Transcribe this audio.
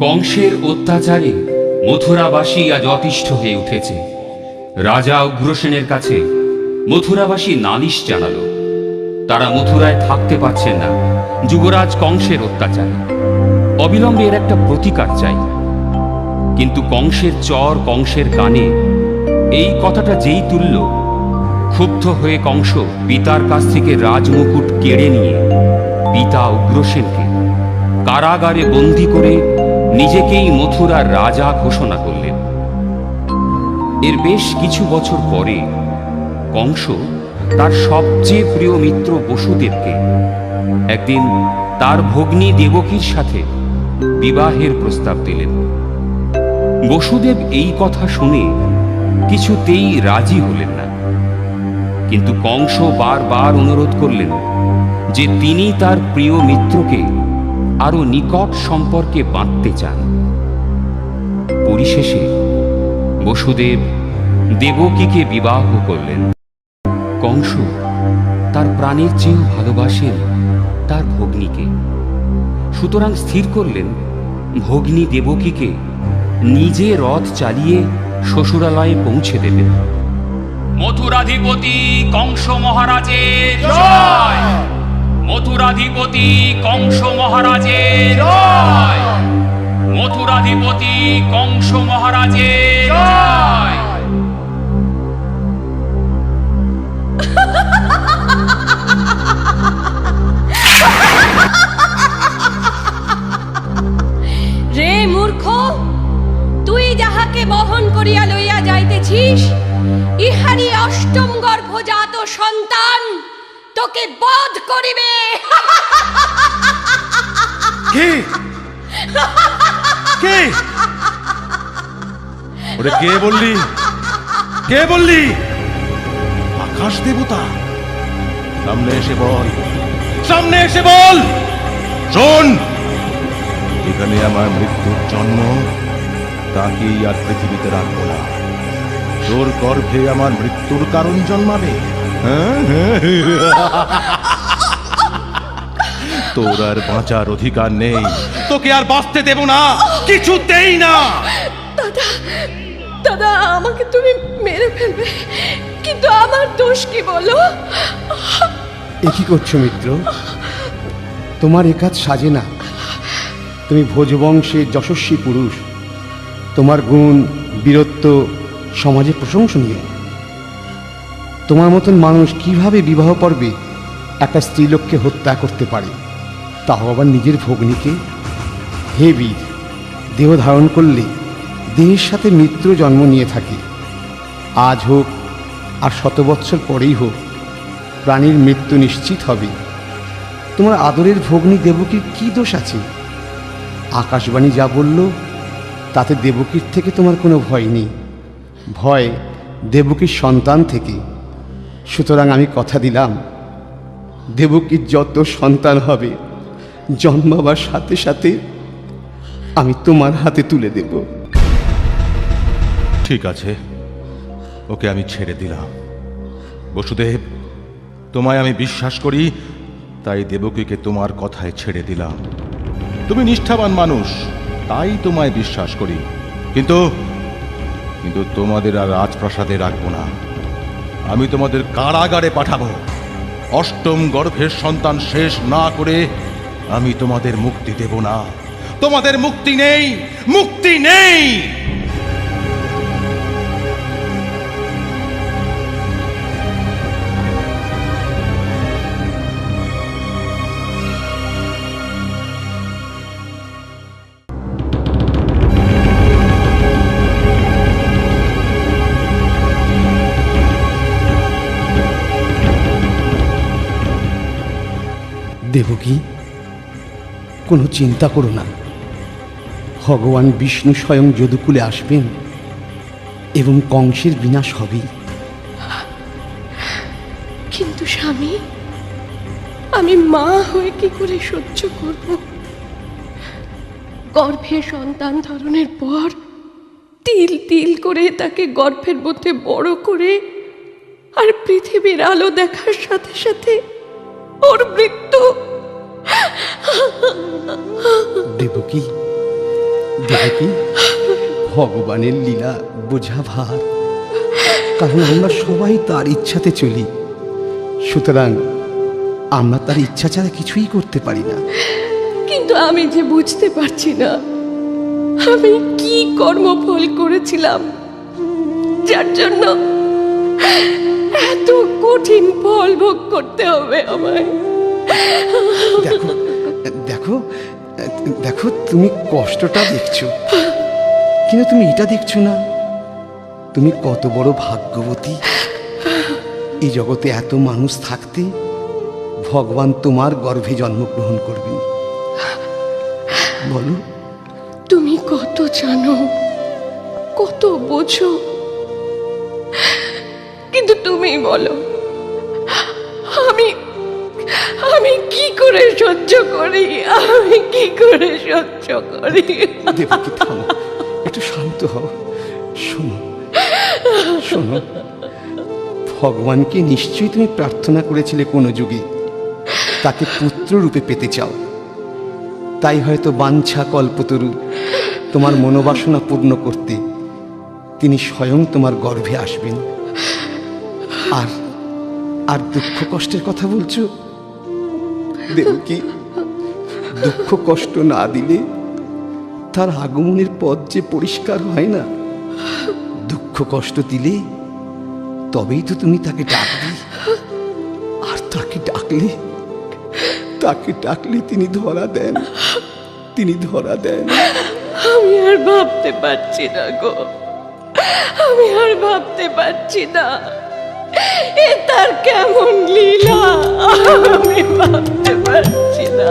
কংসের অত্যাচারে মথুরাবাসী আজ অতিষ্ঠ হয়ে উঠেছে। রাজা উগ্রসেনের কাছে মথুরাবাসী নালিশ জানালো। তারা মথুরায় থাকতে পারছেন না যুবরাজ কংসের অত্যাচারে। অবিলম্বে এর একটা প্রতিকার চাই। কিন্তু কংসের চর কংসের কানে এই কথাটা যেই তুলল, ক্ষুব্ধ হয়ে কংস পিতার কাছ থেকে রাজমুকুট কেড়ে নিয়ে পিতা উগ্রসেনকে কারাগারে বন্দী করে নিজেকেই মথুরার রাজা ঘোষণা করলেন। এর বেশ কিছু বছর পরে কংস তার সবচেয়ে প্রিয় মিত্র বসুদেবকে একদিন তার ভগ্নী দেবকীর সাথে বিবাহের প্রস্তাব দিলেন। বসুদেব এই কথা শুনে কিছুতেই রাজি হলেন না, কিন্তু কংস বারবার অনুরোধ করলেন যে তিনি তার প্রিয় মিত্রকে আরো নিকট সম্পর্কে বাঁধতে চান। পরিশেষে বসুদেব দেবকীকে বিবাহ করলেন। কংস তার প্রাণের চেয়েও ভালোবাসেন তার ভগ্নীকে, সুতরাং স্থির করলেন ভগ্নী দেবকীকে নিজে রথ চালিয়ে শ্বশুরালয়ে পৌঁছে দেবেন। মথুরাধিপতি কংস মহারাজের জয়! মথুরাধিপতি কংস মহারাজের জয়! মথুরাধিপতি কংস মহারাজের জয়! রে মূর্খ, তুই যাহাকে বহন করিয়া লইয়া যাইতেছিস, ইহারি অষ্টম গর্ভজাত সন্তান তোকে বধ করিবে। কে কে ওরে কে বললি? কে বললি? আকাশ দেবতা? সামনে এসে বল, সামনে এসে বল। শোন, এখানে আমার মৃত্যুর জন্ম, তাকেই আর পৃথিবীতে রাখবো না। তোর গর্ভে আমার মৃত্যুর কারণ জন্মাবে। তোর আর বাঁচার অধিকার নেই, তোকে আর বাঁচতে দেব না, কিছুতেই না। দাদা, দাদা, আমাকে তুমি মেরে ফেলবে, কিন্তু আমার দোষ কি বলো? এ কি করছো মিত্র? তোমার এ কাজ সাজে না। তুমি ভোজবংশের যশস্বী পুরুষ, তোমার গুণ বীরত্ব সমাজে প্রশংসনীয়। তোমার মতন মানুষ কিভাবে বিবাহ পর্বে একটা স্ত্রীলোককে হত্যা করতে পারে, তাও আবার নিজের ভগ্নীকে? হে বীর, দেহ ধারণ করলে দেহের সাথে মৃত্যু জন্ম নিয়ে থাকে। আজ হোক আর 100 বৎসর পরেই হোক, প্রাণীর মৃত্যু নিশ্চিত হবে। তোমার আদরের ভগ্নী দেবকীর কি দোষ আছে? আকাশবাণী যা বলল তাতে দেবকীর থেকে তোমার কোনো ভয় নেই, ভয় দেবকীর সন্তান থেকে। সুতরাং আমি কথা দিলাম, দেবকীর যত সন্তান হবে জন্মাবার সাথে সাথে আমি তোমার হাতে তুলে দেব। ঠিক আছে, ওকে আমি ছেড়ে দিলাম। বসুদেব, তোমায় আমি বিশ্বাস করি, তাই দেবকীকে তোমার কথায় ছেড়ে দিলাম। তুমি নিষ্ঠাবান মানুষ, তাই তোমায় বিশ্বাস করি। কিন্তু কিন্তু তোমাদের আর রাজপ্রাসাদে রাখবো না, আমি তোমাদের কারাগারে পাঠাবো। অষ্টম গর্ভের সন্তান শেষ না করে আমি তোমাদের মুক্তি দেব না। তোমাদের মুক্তি নেই, মুক্তি নেই। দেবকী, কোনো চিন্তা করো না। ভগবান বিষ্ণু স্বয়ং যদুকুলে আসবেন এবং কংসের বিনাশ হবে। কিন্তু স্বামী, আমি মা হয়ে কি করে সহ্য করব? গর্ভে সন্তান ধারণের পর তিল তিল করে তাকে গর্ভের মধ্যে বড় করে, আর পৃথিবীর আলো দেখার সাথে সাথে ওর মৃত্যু। দেবকী, দেবকী, ভগবানের লীলা বোঝা ভার, কারণ আমরা সবাই তার ইচ্ছাতে চলি। সুতরাং আমরা তার ইচ্ছা ছাড়া কিছুই করতে পারি না। কিন্তু আমি যে বুঝতে পারছি না আমি কি কর্মফল করেছিলাম যার জন্য এত কঠিন ফল ভোগ করতে হবে আমায়। দেখো দেখো দেখো, তুমি কষ্টটা দেখছো, কিন্তু তুমি এটা দেখছো না তুমি কত বড় ভাগ্যবতী। এই জগতে এত মানুষ থাকতে ভগবান তোমার গর্ভে জন্মগ্রহণ করবেন। বলো, তুমি কত জানো, কত বোঝো, কিন্তু তুমি বলো আমি আমি কি করে সহ্য করি, আমি কি করে সহ্য করি? দেবকী থামো, একটু শান্ত হও। শোনো শোনো, ভগবানকে নিশ্চয়ই তুমি প্রার্থনা করেছিলে কোনো যুগে, তাকে পুত্র রূপে পেতে চাও। তাই হয়তো বাঞ্ছা কল্পতরু তোমার মনোবাসনা পূর্ণ করতে তিনি স্বয়ং তোমার গর্ভে আসবেন। আর আর দুঃখ কষ্টের কথা বলছো? দেবকী, দুঃখ কষ্ট না দিলে তার আগমনের পথ যে পরিষ্কার হয় না। দুঃখ কষ্ট দিলে তবেই তো তুমি তাকে ডাকবে, আর তাকে ডাকলে তিনি ধরা দেন, তিনি ধরা দেন। আমি আর ভাবতে পারছি না গো, আমি আর ভাবতে পারছি না। এ তার কেমন লীলা, আমি ভাবতে পারছি না।